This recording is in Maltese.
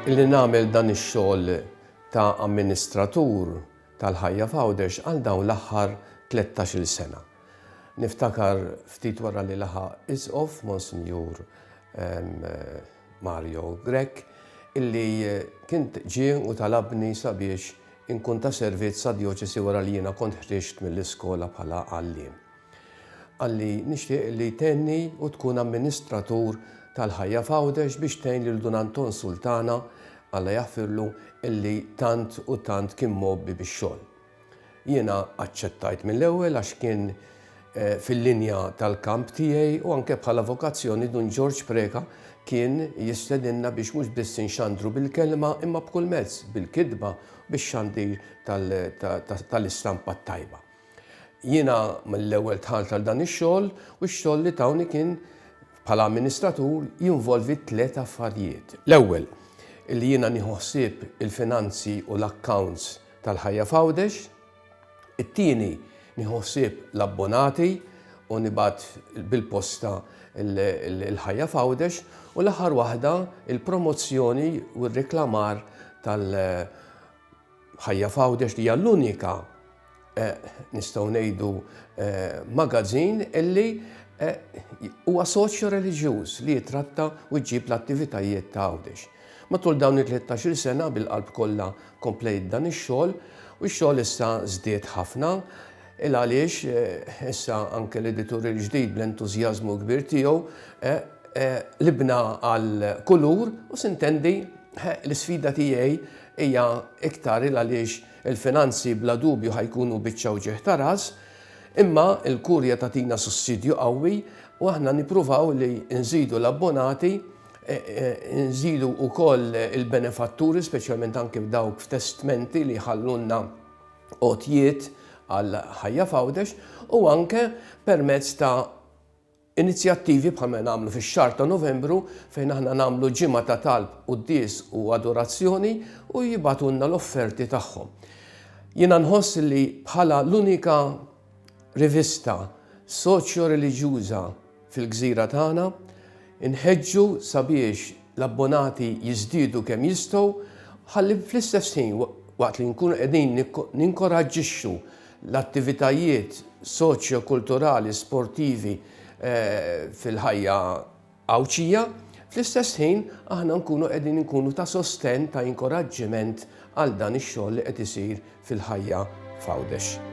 Illi nagħmel dan ix-xogħol ta' amministratur tal-ħajja f'Għawdex għal dawn l-aħħar 13-il sena. Niftakar ftit wara li laħaq Isqof Monsinjur Mario Grech illi kien ġie u talabni sabiex inkun ta' servizz sa' dioċesi wara li jiena kont ħriġt mill-iskola bħala għalliem. Għalli nixtieq li tenni u tkun amministratur tal-ħajja f'Għawdex biex tgħin lil Dun Anton Sultana Alla jaħfirlu illi tant u tant kien mobbi bix-xogħol. Jiena aċċettajt mill-ewwel għax kien fil-linja tal-kamp tiegħi u anke bħala vokazzjoni Dun George Preka kien jistedinna biex mhux biss inxandru bil-kelma imma b'kull mezz, bil-kidba bix-xandir tal-istampa tajba. Jiena mill-ewwel tħalt għal dan ix-xogħol u x-xogħol li tawni kien bħala amministratur jinvolvi 3 affarijiet. L-ewwel, illi jiena nieħu ħsieb il-finanzi u l-accounts tal-ħajja f'Għawdex. It-tieni nieħu ħsieb l-abbonati u nibgħat bil-posta il-ħajja f'Għawdex u l-aħħar waħda il-promozzjoni u r-reklamar tal-ħajja f'Għawdex li hija l-unika nistgħu ngħidu magazzin illi huwa soċjo-reliġjuż li jitratta u jġib l-attivitajiet ta' Għawdex. Matul dawn il-13 sena bil-qalb kollha komplejt dan ix-xogħol u x-xogħol issa żdied ħafna il għaliex issa anke l-editur il-ġdid bl-entużjażmu kbir tiegħu libna għal kulur u sintendi l-isfida tiegħi hija iktar il għaliex il-finanzi bla dubju ħajkunu biċċa u ġeħ ta' ras, imma l-kurja tagħtina sussidju qawwi u aħna nippruvaw li nżidu l-abbonati nżidu wkoll il-benefatturi, speċjalment anke f'dawk f'testmenti li ħallunna għotjiet għal ħajja f'Għawdex u anke permezz ta' inizjattivi bħalma nagħmlu fix-xahar ta' Novembru fejn aħna nagħmlu ġimgħa ta' talb qudies u adorazzjoni u jibatunna l-offerti tagħhom. Jiena nħoss li bħala l-unika rivista soċjo-reliġjuża fil-gżira tagħna inħeġġu sabiex l-abbonati jiżdiedu kemm jistgħu ħalli fl-istess ħin waqt li nkunu qegħdin ninkoraġġixxu l-attivitajiet soċjo-kulturali sportivi fil-ħajja Għawċija, fl-istess ħin aħna nkunu ta' sostenn ta' inkoraġġiment għal dan ix-xogħol li qed isir fil-ħajja f'Għawdex.